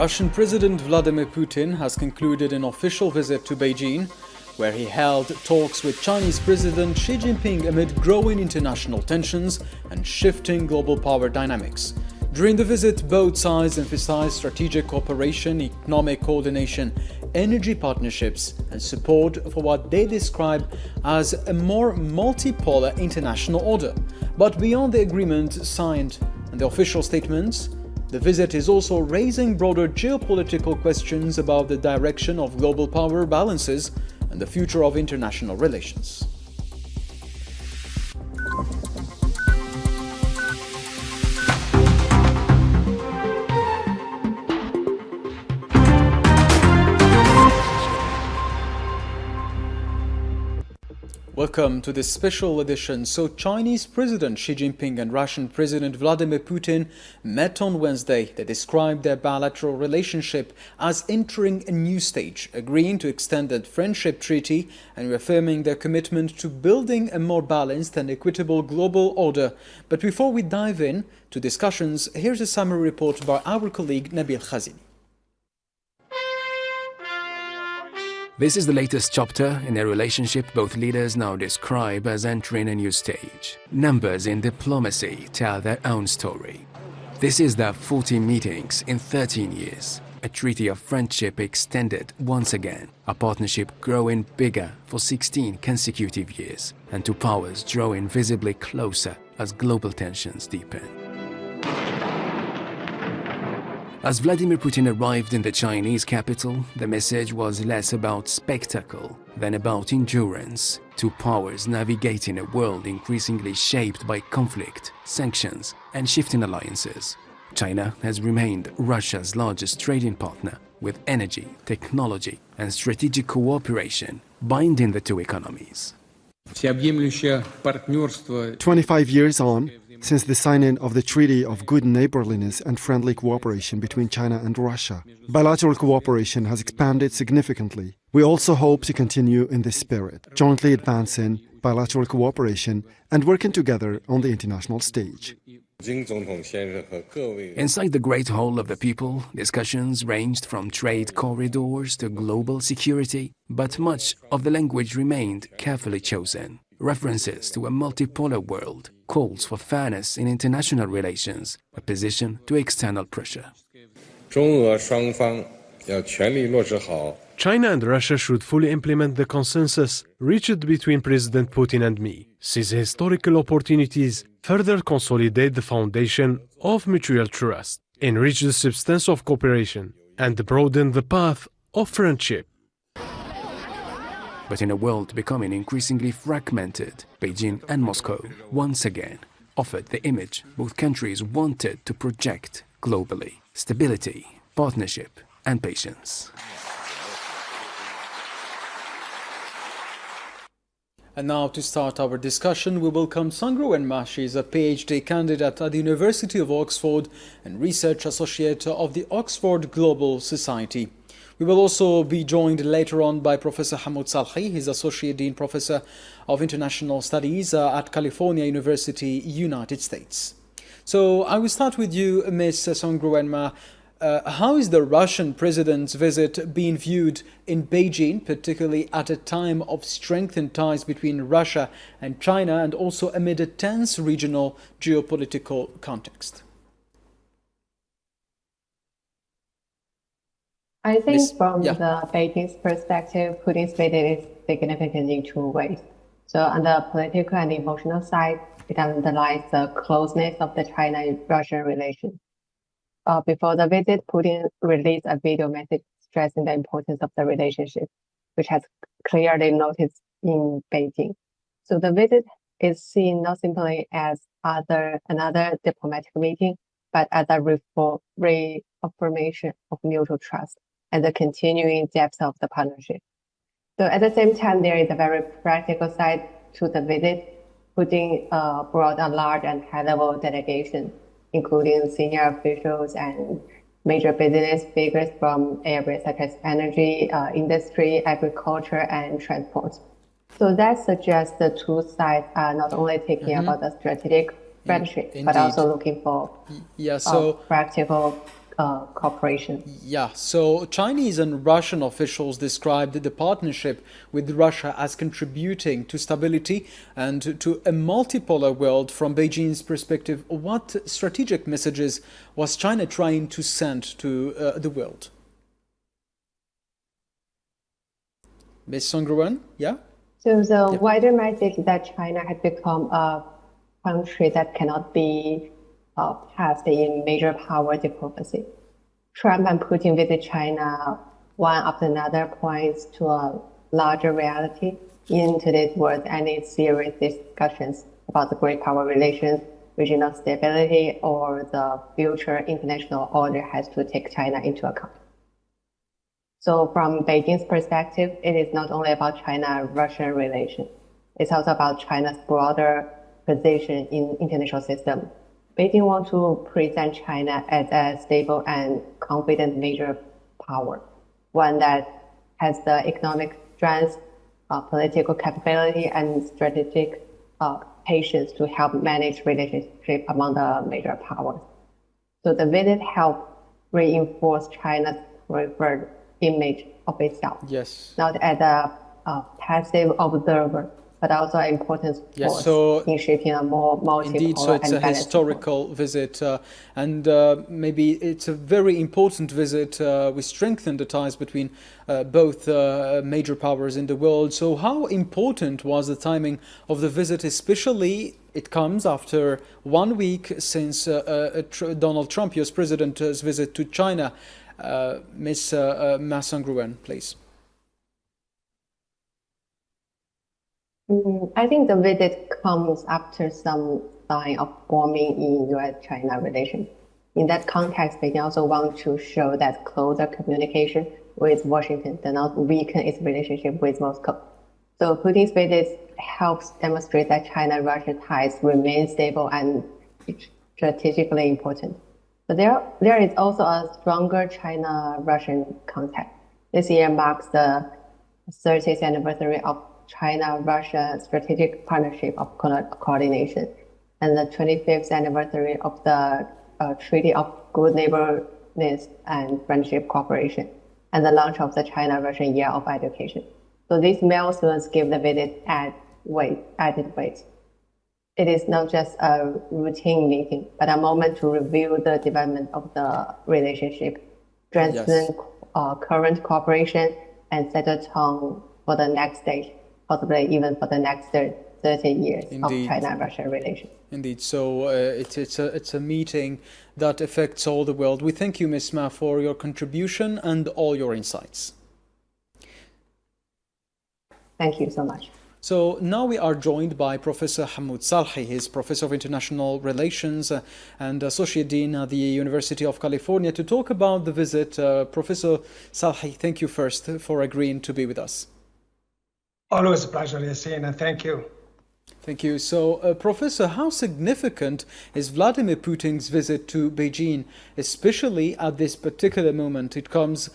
Russian President Vladimir Putin has concluded an official visit to Beijing, where he held talks with Chinese President Xi Jinping amid growing international tensions and shifting global power dynamics. During the visit, both sides emphasized strategic cooperation, economic coordination, energy partnerships, and support for what they describe as a more multipolar international order. But beyond the agreement signed and the official statements, the visit is also raising broader geopolitical questions about the direction of global power balances and the future of international relations. Welcome to this special edition. So, Chinese President Xi Jinping and Russian President Vladimir Putin met on Wednesday. They described their bilateral relationship as entering a new stage, agreeing to extend the friendship treaty and reaffirming their commitment to building a more balanced and equitable global order. But before we dive in to discussions, here's a summary report by our colleague Nabil Khazini. This is the latest chapter in a relationship both leaders now describe as entering a new stage. Numbers in diplomacy tell their own story. This is their 40 meetings in 13 years. A treaty of friendship extended once again. A partnership growing bigger for 16 consecutive years. And two powers drawing visibly closer as global tensions deepen. As Vladimir Putin arrived in the Chinese capital, the message was less about spectacle than about endurance. Two powers navigating a world increasingly shaped by conflict, sanctions, and shifting alliances. China has remained Russia's largest trading partner, with energy, technology, and strategic cooperation binding the two economies. 25 years on, since the signing of the Treaty of Good Neighborliness and Friendly Cooperation between China and Russia, bilateral cooperation has expanded significantly. We also hope to continue in this spirit, jointly advancing bilateral cooperation and working together on the international stage. Inside the Great Hall of the People, discussions ranged from trade corridors to global security, but much of the language remained carefully chosen. References to a multipolar world, calls for fairness in international relations, opposition to external pressure. China and Russia should fully implement the consensus reached between President Putin and me, seize historical opportunities, further consolidate the foundation of mutual trust, enrich the substance of cooperation, and broaden the path of friendship. But in a world becoming increasingly fragmented, Beijing and Moscow once again offered the image both countries wanted to project globally: stability, partnership, and patience. And now to start our discussion, we welcome Sangro Enma. She is a PhD candidate at the University of Oxford and research associate of the Oxford Global Society. We will also be joined later on by Professor Hamoud Salhi. He's Associate Dean Professor of International Studies at California University, United States. So I will start with you, Ms. Sangro Enma. How is the Russian president's visit being viewed in Beijing, particularly at a time of strengthened ties between Russia and China and also amid a tense regional geopolitical context? I think from the Beijing's perspective, Putin's visit is significant in two ways. So on the political and emotional side, it underlines the closeness of the China-Russia relations. Before the visit, Putin released a video message stressing the importance of the relationship, which has clearly noticed in Beijing. So the visit is seen not simply as another diplomatic meeting, but as a reaffirmation of mutual trust and the continuing depth of the partnership. So at the same time, there is a very practical side to the visit. Putin brought a large and high-level delegation, including senior officials and major business figures from areas such as energy, industry, agriculture, and transport. So that suggests the two sides are not only thinking about the strategic friendship, but also looking for practical cooperation. Yeah, so Chinese and Russian officials described the partnership with Russia as contributing to stability and to a multipolar world. From Beijing's perspective, what strategic messages was China trying to send to the world? Ms. Songruan, yeah? So the wider message that China has become a country that cannot be passed in major power diplomacy. Trump and Putin visit China one after another points to a larger reality in today's world and its serious discussions about the great power relations, regional stability, or the future international order has to take China into account. So from Beijing's perspective, it is not only about China-Russia relations. It's also about China's broader position in international system. Beijing wants to present China as a stable and confident major power, one that has the economic strength, political capability, and strategic patience to help manage relationship among the major powers. So the visit helped reinforce China's preferred image of itself, Yes. not as a passive observer, but also an important force in shaping a more multipolar Indeed, so it's a historical visit, and maybe it's a very important visit. We strengthen the ties between both major powers in the world. So how important was the timing of the visit, especially it comes after 1 week since Donald Trump, US President's visit to China? Ms. Massangruan, please. I think the visit comes after some sign of warming in U.S.-China relations. In that context, Beijing also wants to show that closer communication with Washington does not weaken its relationship with Moscow. So Putin's visit helps demonstrate that China-Russia ties remain stable and strategically important. But there is also a stronger China-Russian contact. This year marks the 30th anniversary of China-Russia strategic partnership of coordination and the 25th anniversary of the Treaty of Good Neighborliness and Friendship Cooperation and the launch of the China-Russian Year of Education. So these milestones give the visit added weight. It is not just a routine meeting, but a moment to review the development of the relationship, strengthen current cooperation, and set a tone for the next stage, possibly even for the next 30 years of China-Russia relations. Indeed. So it's a meeting that affects all the world. We thank you, Ms. Ma, for your contribution and all your insights. Thank you so much. So now we are joined by Professor Hamoud Salhi. He is Professor of International Relations and Associate Dean at the University of California to talk about the visit. Professor Salhi, thank you first for agreeing to be with us. Always a pleasure, Yassine, and thank you. Thank you. So, Professor, how significant is Vladimir Putin's visit to Beijing, especially at this particular moment? It comes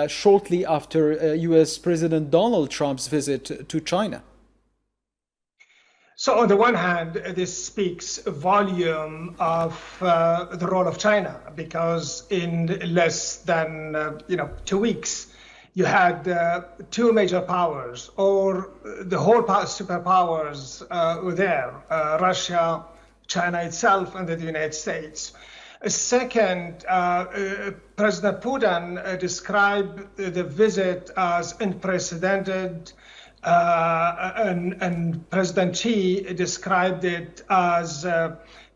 shortly after US President Donald Trump's visit to China. So on the one hand, this speaks volume of the role of China, because in less than 2 weeks, you had two major powers, or the whole superpowers were there, Russia, China itself, and the United States. Second, President Putin described the visit as unprecedented, and President Xi described it as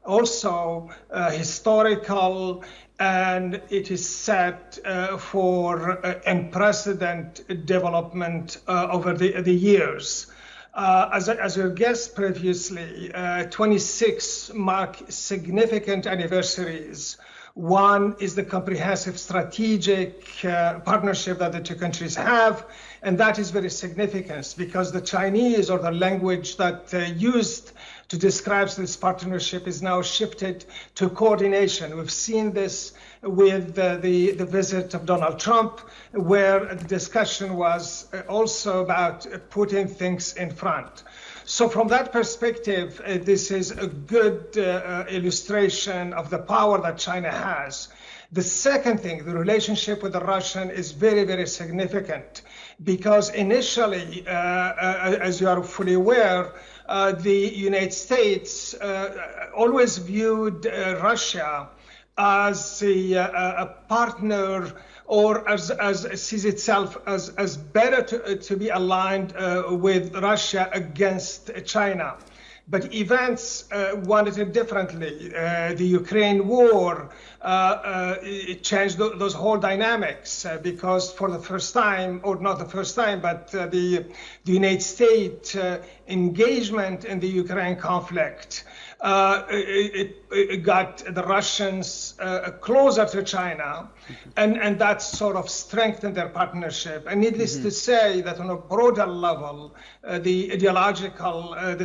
also historical, and it is set for unprecedented development over the years. As your guest previously, 26 mark significant anniversaries. One is the comprehensive strategic partnership that the two countries have, and that is very significant because the Chinese, or the language that used to describe this partnership, is now shifted to coordination. We've seen this with the visit of Donald Trump, where the discussion was also about putting things in front. So from that perspective, this is a good illustration of the power that China has. The second thing, the relationship with the Russian is very, very significant because initially, as you are fully aware, the United States always viewed Russia as a partner, or as sees itself as better to be aligned with Russia against China. But events wanted it differently. The Ukraine war it changed those whole dynamics because for the first time, or not the first time, but the United States engagement in the Ukraine conflict it got the Russians closer to China, and that sort of strengthened their partnership. And needless to say that on a broader level, the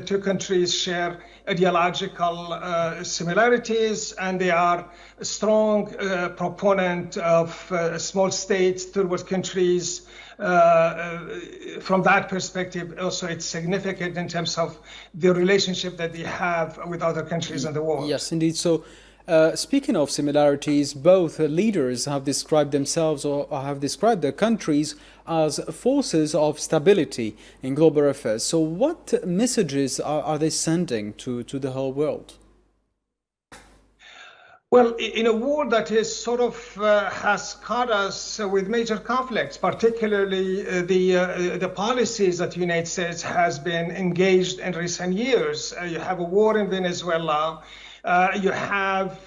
two countries share ideological similarities, and they are a strong proponent of small states, third world countries. From that perspective, also it's significant in terms of the relationship that they have with other countries in the world. Yes, indeed. So, speaking of similarities, both leaders have described themselves or have described their countries as forces of stability in global affairs. So, what messages are they sending to the whole world? Well, in a world that is sort of has caught us with major conflicts, particularly the policies that the United States has been engaged in recent years. You have a war in Venezuela. You have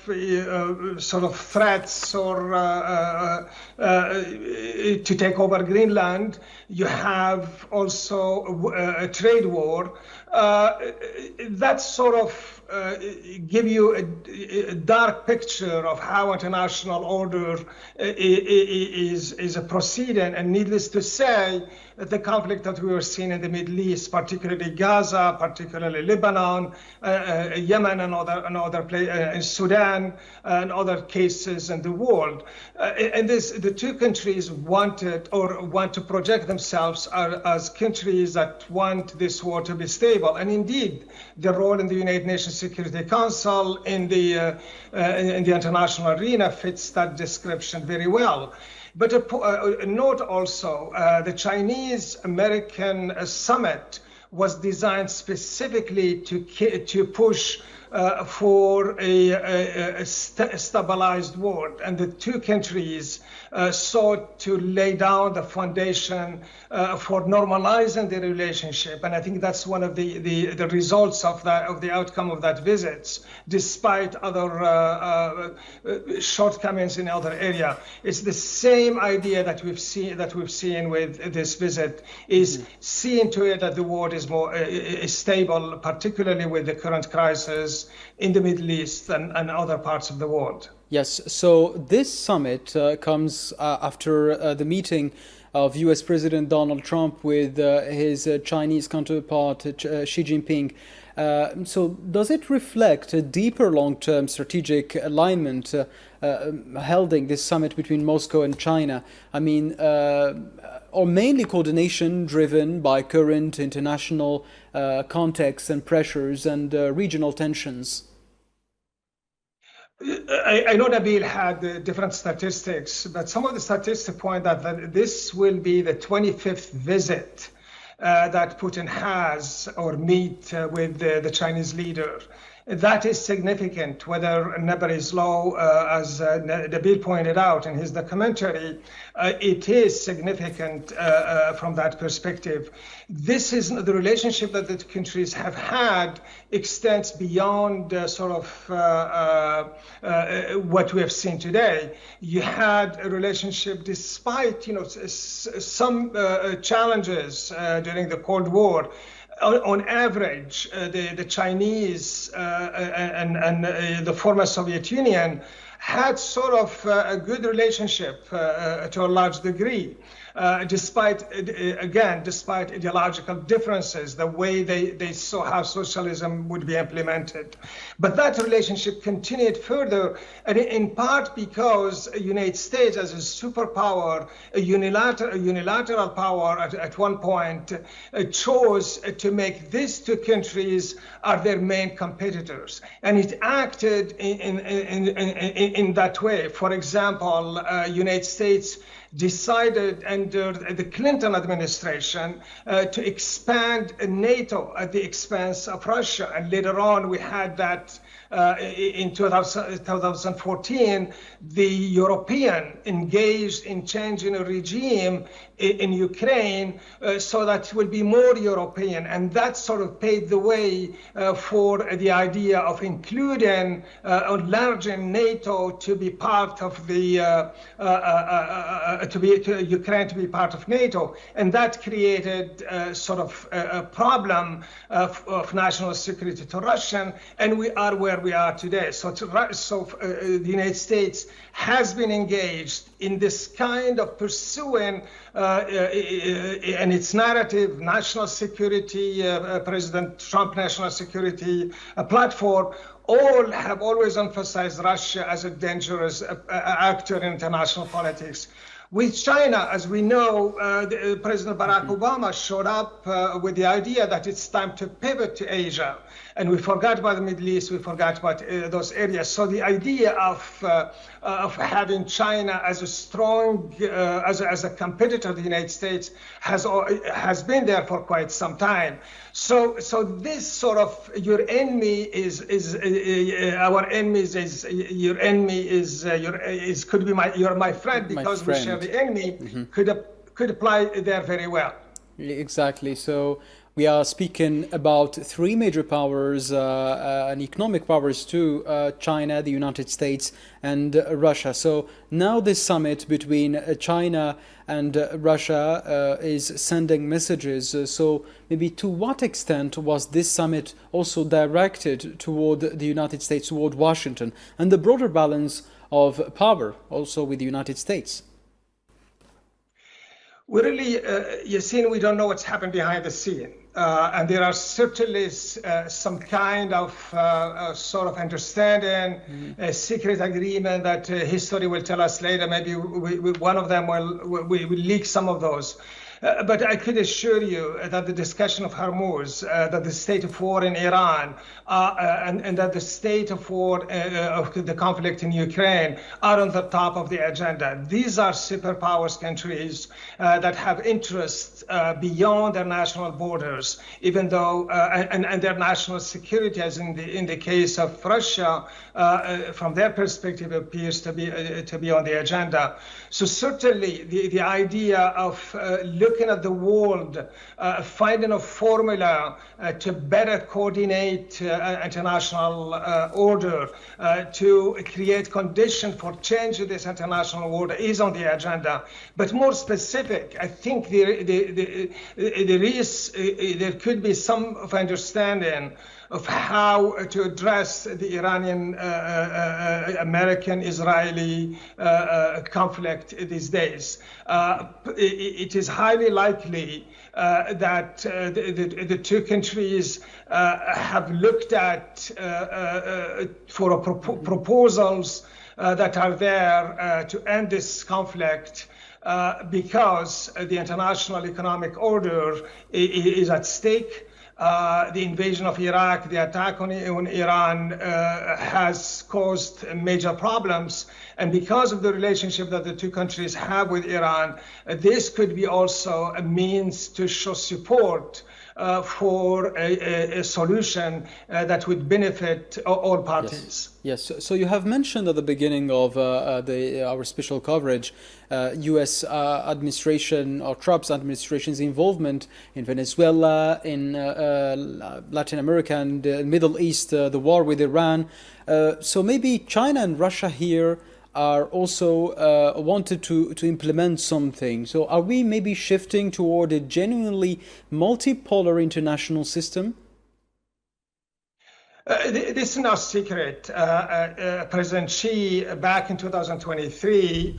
sort of threats or to take over Greenland. You have also a trade war. That sort of give you a dark picture of how international order is proceeding. And needless to say, the conflict that we were seeing in the Middle East, particularly Gaza, particularly Lebanon, Yemen, and other places, Sudan, and other cases in the world. And the two countries want to project themselves as countries that want this war to be stable. And indeed, the role in the United Nations Security Council in the international arena fits that description very well. But a note also, the Chinese-American summit was designed specifically to push for a stabilized world, and the two countries sought to lay down the foundation for normalizing the relationship. And I think that's one of the results of the outcome of that visit, despite other shortcomings in other areas. It's the same idea that we've seen with this visit, is seeing to it that the world is more stable, particularly with the current crisis in the Middle East and other parts of the world. Yes, so this summit comes after the meeting of US President Donald Trump with his Chinese counterpart Xi Jinping. So does it reflect a deeper long-term strategic alignment holding this summit between Moscow and China? I mean, or mainly coordination driven by current international contexts and pressures and regional tensions? I know Nabil had different statistics, but some of the statistics point that this will be the 25th visit that Putin has or meet with the Chinese leader. That is significant, whether number is low, as Nabil pointed out in his documentary, it is significant from that perspective. This is the relationship that the countries have had extends beyond sort of what we have seen today. You had a relationship despite, some challenges during the Cold War. On average, the Chinese and the former Soviet Union had sort of a good relationship to a large degree, despite ideological differences, the way they saw how socialism would be implemented. But that relationship continued further, and in part because the United States, as a superpower, a unilateral power at one point, chose to make these two countries are their main competitors. And it acted in in that way. For example, United States decided under the Clinton administration to expand NATO at the expense of Russia. And later on, we had that in 2014, the European engaged in changing a regime in Ukraine so that it will be more European. And that sort of paved the way for the idea of including enlarging NATO to be part of the, Ukraine to be part of NATO. And that created sort of a problem of national security to Russia. And we are where we are today. So the United States has been engaged in this kind of pursuing and its narrative, national security, President Trump national security platform, all have always emphasized Russia as a dangerous actor in international politics. With China, as we know, President Barack Obama showed up with the idea that it's time to pivot to Asia. And we forgot about the Middle East, we forgot about those areas. So the idea of having China as a strong, as a competitor to the United States has been there for quite some time. So this sort of your enemy is our enemies is your enemy is could be you're my friend because we share the enemy could apply there very well. Exactly. So we are speaking about three major powers and economic powers too, China, the United States and Russia. So now this summit between China and Russia is sending messages. So maybe to what extent was this summit also directed toward the United States, toward Washington, and the broader balance of power also with the United States? We really, Yassine, we don't know what's happened behind the scene. And there are certainly some kind of sort of understanding, a secret agreement that history will tell us later. Maybe one of them will leak some of those. But I could assure you that the discussion of Hormuz, that the state of war in Iran, and that the state of war of the conflict in Ukraine are on the top of the agenda. These are superpowers countries that have interests beyond their national borders, even though, and their national security, as in the case of Russia, from their perspective, appears to be on the agenda. So certainly the idea of looking at the world, finding a formula to better coordinate international order, to create conditions for change in this international order is on the agenda. But more specific, I think there could be some of understanding of how to address the Iranian American-Israeli conflict these days. It is highly likely that the two countries have looked at for proposals that are there to end this conflict because the international economic order is at stake. The invasion of Iraq, the attack on Iran has caused major problems. And because of the relationship that the two countries have with Iran, this could be also a means to show support for a solution that would benefit all parties. Yes. So you have mentioned at the beginning of our special coverage, U.S. administration or Trump's administration's involvement in Venezuela, in Latin America and the Middle East, the war with Iran. So maybe China and Russia here are also wanted to implement something. So are we maybe shifting toward a genuinely multipolar international system? This is no secret. President Xi, back in 2023,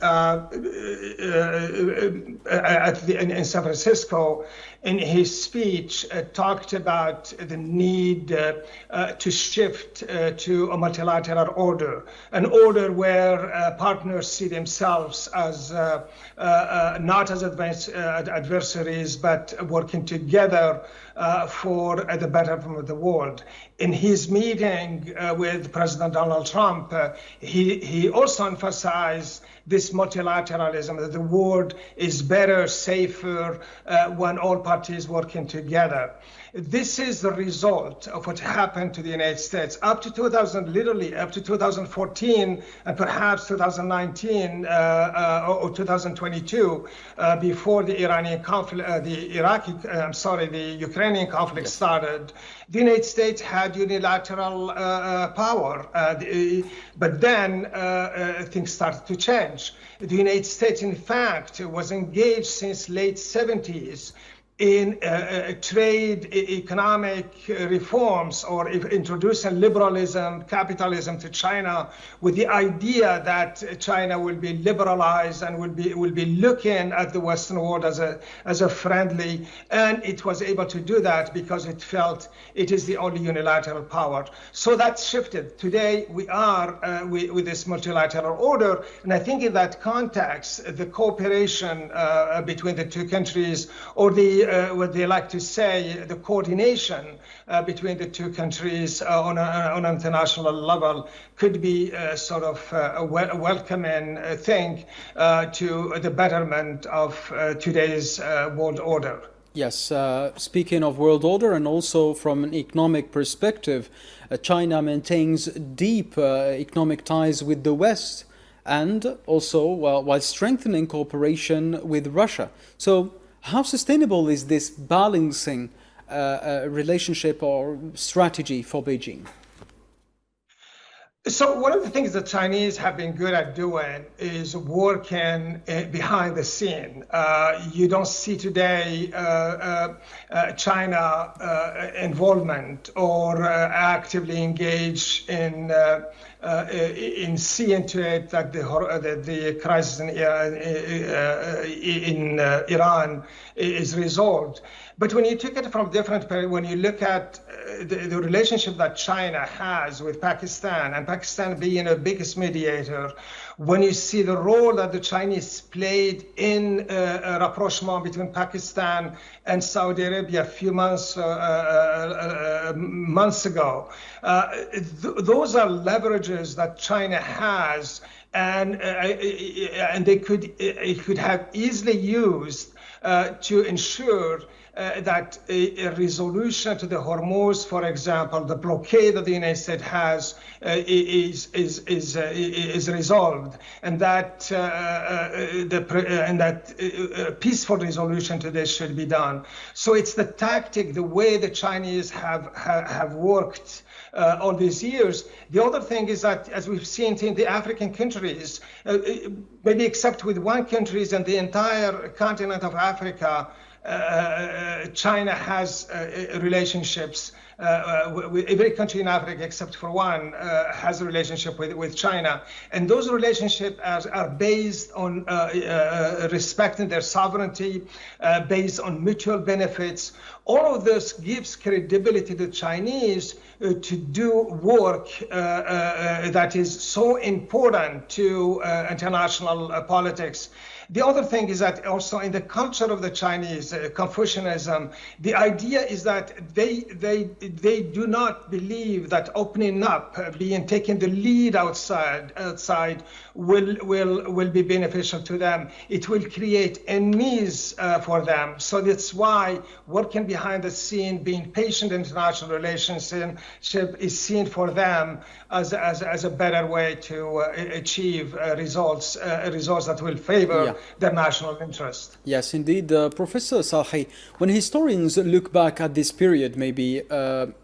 in San Francisco, in his speech, talked about the need to shift to a multilateral order, an order where partners see themselves as not as adversaries, but working together for the betterment of the world. In his meeting with President Donald Trump, he also emphasized this multilateralism, that the world is better, safer when all parties working together. This is the result of what happened to the United States up to 2014 and perhaps 2019 or 2022, before the Iranian conflict, the Ukrainian conflict started. The United States had unilateral power, but then things started to change. The United States, in fact, was engaged since late 70s in trade, economic reforms, or introducing liberalism, capitalism to China, with the idea that China will be liberalized and will be looking at the Western world as a friendly, and it was able to do that because it felt it is the only unilateral power. So that shifted. Today we are with this multilateral order, and I think in that context, the cooperation between the two countries, or what they like to say, the coordination between the two countries on an international level, could be sort of a welcoming thing to the betterment of today's world order. Yes, speaking of world order, and also from an economic perspective, China maintains deep economic ties with the West, and also while strengthening cooperation with Russia. So how sustainable is this balancing relationship or strategy for Beijing? So one of the things the Chinese have been good at doing is working behind the scene. You don't see today China involvement or actively engaged in seeing to it that the crisis in Iran is resolved. But when you take it from different, when you look at the relationship that China has with Pakistan, and Pakistan being the biggest mediator, when you see the role that the Chinese played in rapprochement between Pakistan and Saudi Arabia a few months ago, those are leverages that China has, and it could have easily used to ensure that a resolution to the Hormuz, for example, the blockade that the United States has, is resolved, and that peaceful resolution to this should be done. So it's the tactic, the way the Chinese have worked all these years. The other thing is that, as we've seen in the African countries, maybe except with one country and the entire continent of Africa, China has relationships with every country in Africa except for one has a relationship with China, and those relationships are based on respecting their sovereignty, based on mutual benefits. All of this gives credibility to the Chinese to do work that is so important to international politics. The other thing is that also in the culture of the Chinese, Confucianism, the idea is that they do not believe that opening up, taking the lead outside will be beneficial to them. It will create enemies for them. So that's why working behind the scene, being patient in international relationship is seen for them as a better way to achieve results that will favor their national interest. Yes, indeed. Professor Salhi, when historians look back at this period, maybe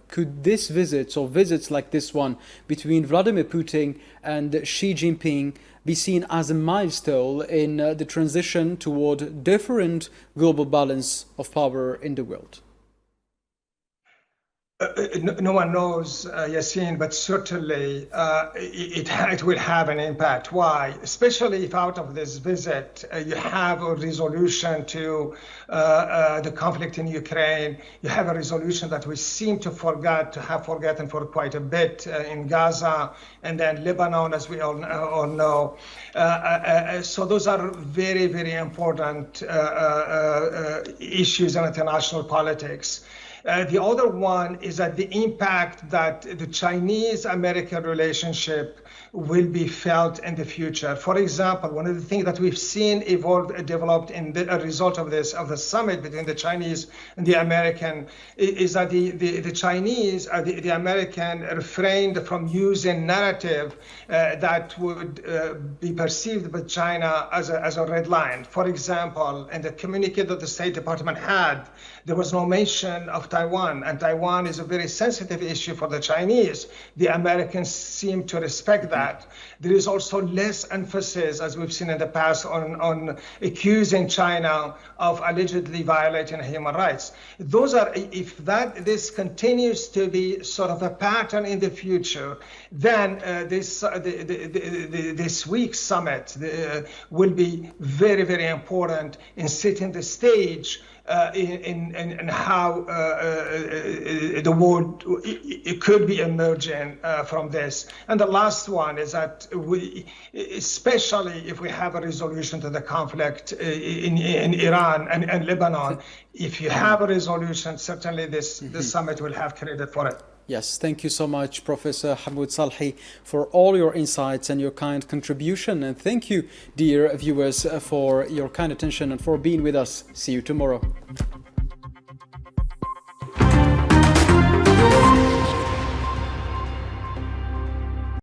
could this visit or visits like this one between Vladimir Putin and Xi Jinping be seen as a milestone in the transition toward different global balance of power in the world? No one knows, Yassine, but certainly it will have an impact. Why? Especially if out of this visit you have a resolution to the conflict in Ukraine, you have a resolution that we seem to have forgotten for quite a bit in Gaza, and then Lebanon, as we all know. So those are very, very important issues in international politics. The other one is that the impact that the Chinese-American relationship will be felt in the future. For example, one of the things that we've seen developed in the result of the summit between the Chinese and the American is that the Chinese, the American refrained from using narrative that would be perceived by China as a red line. For example, in the communique that the State Department had, there was no mention of Taiwan, and Taiwan is a very sensitive issue for the Chinese. The Americans seem to respect that. There is also less emphasis, as we've seen in the past, on accusing China of allegedly violating human rights. If this continues to be sort of a pattern in the future, then this week's summit will be very, very important in setting the stage in how the world could be emerging from this. And the last one is that especially if we have a resolution to the conflict in Iran and Lebanon, if you have a resolution, certainly this summit will have credit for it. Yes, thank you so much, Professor Hamoud Salhi, for all your insights and your kind contribution. And thank you, dear viewers, for your kind attention and for being with us. See you tomorrow.